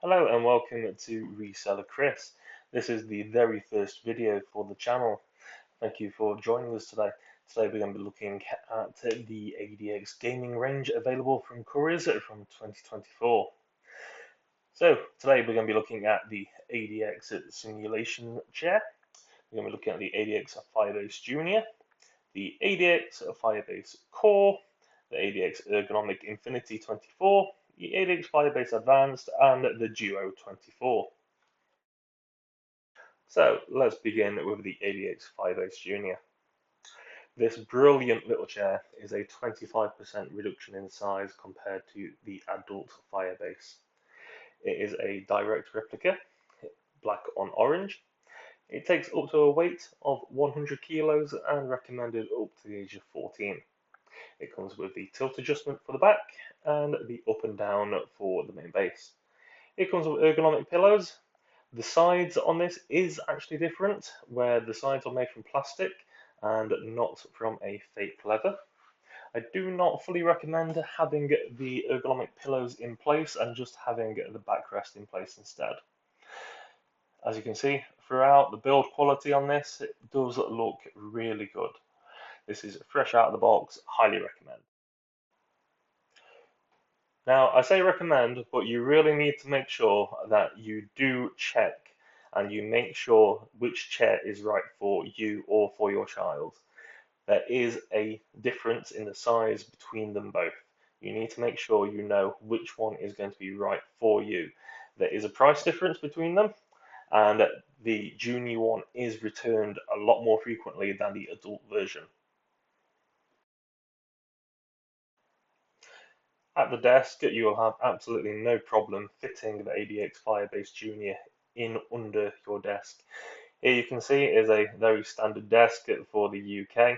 Hello and welcome to Reseller Chris. This is the very first video for the channel. Thank you for joining us today. Today we're going to be looking at the ADX gaming range available from Couriers from 2024. So today we're going to be looking at the ADX simulation chair. We're going to be looking at the ADX Firebase Junior, the ADX Firebase Core, the ADX Ergonomic Infinity 24, the ADX Firebase Advanced, and the Duo 24. So let's begin with the ADX Firebase Junior. This brilliant little chair is a 25% reduction in size compared to the adult Firebase. It is a direct replica, black on orange. It takes up to a weight of 100 kilos and recommended up to the age of 14. It comes with the tilt adjustment for the back and the up and down for the main base. It comes with ergonomic pillows. The sides on this is actually different, where the sides are made from plastic and not from a fake leather. I do not fully recommend having the ergonomic pillows in place and just having the backrest in place instead. As you can see throughout, the build quality on this, it does look really good. This is fresh out of the box, highly recommend. Now, I say recommend, but you really need to make sure that you do check and you make sure which chair is right for you or for your child. There is a difference in the size between them both. You need to make sure you know which one is going to be right for you. There is a price difference between them, and the junior one is returned a lot more frequently than the adult version. At the desk, you will have absolutely no problem fitting the ADX Firebase Junior in under your desk. Here you can see is a very standard desk for the UK.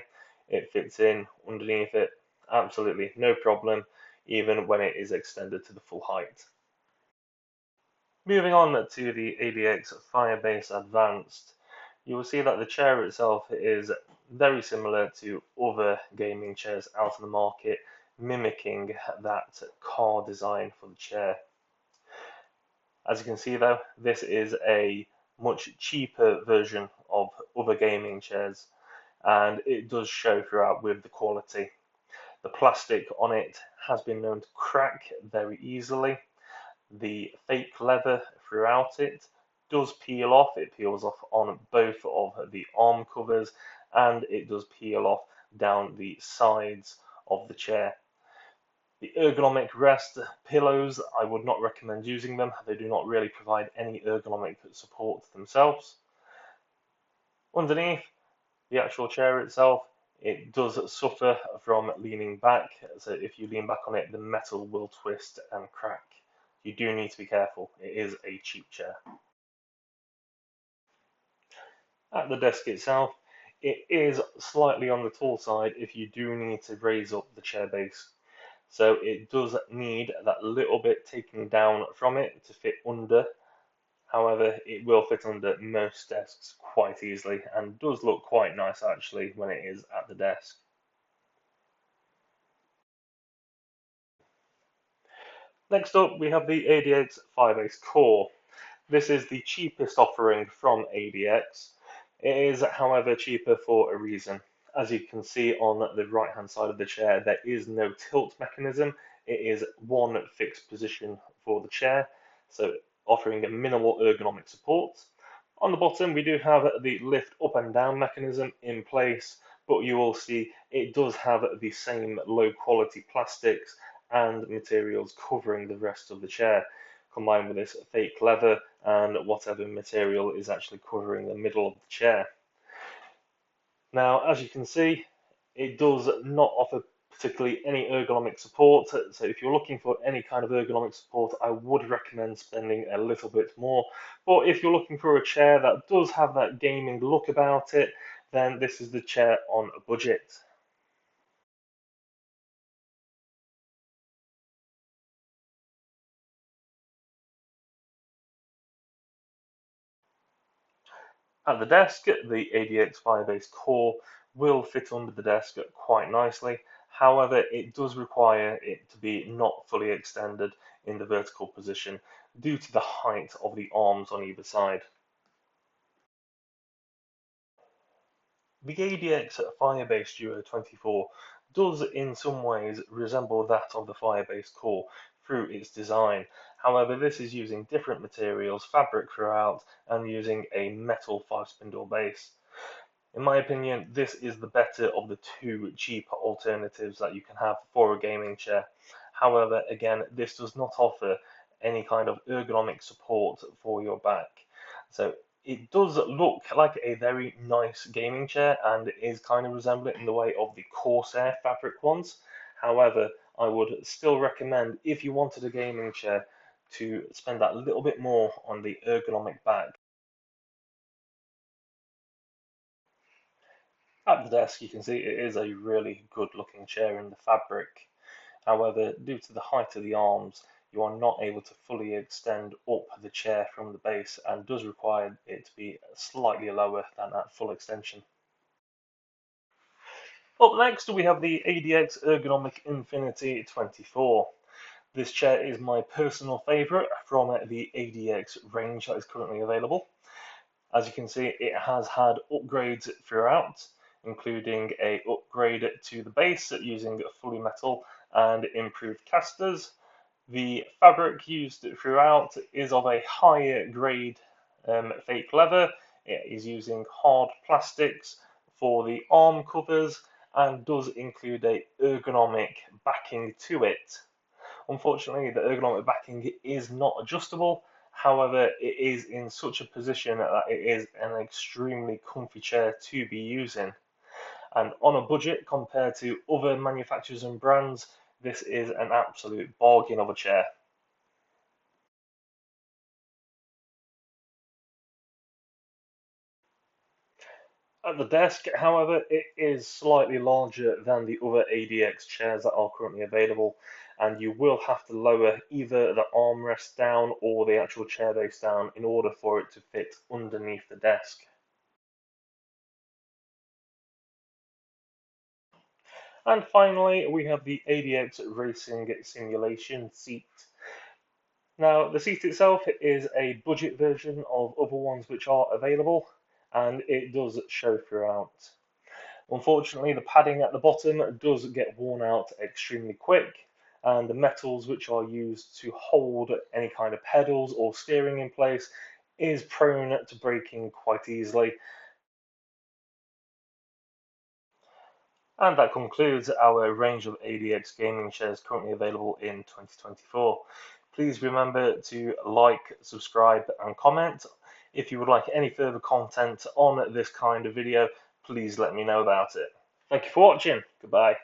It fits in underneath it, absolutely no problem, even when it is extended to the full height. Moving on to the ADX Firebase Advanced, you will see that the chair itself is very similar to other gaming chairs out in the market, mimicking that car design for the chair. As you can see though, this is a much cheaper version of other gaming chairs, and it does show throughout with the quality. The plastic on it has been known to crack very easily. The fake leather throughout it does peel off. It peels off on both of the arm covers, and it does peel off down the sides of the chair. The ergonomic rest pillows, I would not recommend using them. They do not really provide any ergonomic support themselves. Underneath the actual chair itself, it does suffer from leaning back. So if you lean back on it, the metal will twist and crack. You do need to be careful. It is a cheap chair. At the desk itself, it is slightly on the tall side if you do need to raise up the chair base. So it does need that little bit taken down from it to fit under. However, it will fit under most desks quite easily and does look quite nice actually when it is at the desk. Next up, we have the ADX Firebase Core. This is the cheapest offering from ADX. It is, however, cheaper for a reason. As you can see on the right hand side of the chair, there is no tilt mechanism. It is one fixed position for the chair, so offering a minimal ergonomic support. On the bottom, we do have the lift up and down mechanism in place, but you will see it does have the same low quality plastics and materials covering the rest of the chair, combined with this fake leather and whatever material is actually covering the middle of the chair. Now, as you can see, it does not offer particularly any ergonomic support. So if you're looking for any kind of ergonomic support, I would recommend spending a little bit more. But if you're looking for a chair that does have that gaming look about it, then this is the chair on a budget. At the desk, the ADX Firebase Core will fit under the desk quite nicely. However, it does require it to be not fully extended in the vertical position due to the height of the arms on either side. The ADX Firebase Duo 24 does in some ways resemble that of the Firebase Core through its design. However, this is using different materials, fabric throughout, and using a metal 5-spindle base. In my opinion, this is the better of the two cheaper alternatives that you can have for a gaming chair. However, again, this does not offer any kind of ergonomic support for your back. So it does look like a very nice gaming chair and is kind of resembling in the way of the Corsair fabric ones. However, I would still recommend, if you wanted a gaming chair, to spend that little bit more on the ergonomic back. At the desk, you can see it is a really good looking chair in the fabric. However, due to the height of the arms, you are not able to fully extend up the chair from the base and does require it to be slightly lower than that full extension. Up next, we have the ADX Ergonomic Infinity 24. This chair is my personal favourite from the ADX range that is currently available. As you can see, it has had upgrades throughout, including a upgrade to the base using fully metal and improved casters. The fabric used throughout is of a higher grade fake leather. It is using hard plastics for the arm covers and does include a ergonomic backing to it. Unfortunately, the ergonomic backing is not adjustable. However, it is in such a position that it is an extremely comfy chair to be using. And on a budget compared to other manufacturers and brands, this is an absolute bargain of a chair. At the desk, however, it is slightly larger than the other ADX chairs that are currently available, and you will have to lower either the armrest down or the actual chair base down in order for it to fit underneath the desk. And finally, we have the ADX Racing Simulation seat. Now, the seat itself is a budget version of other ones which are available, and it does show throughout. Unfortunately, the padding at the bottom does get worn out extremely quick, and the metals which are used to hold any kind of pedals or steering in place is prone to breaking quite easily. And that concludes our range of ADX gaming chairs currently available in 2024. Please remember to like, subscribe, and comment. If you would like any further content on this kind of video, please let me know about it. Thank you for watching. Goodbye.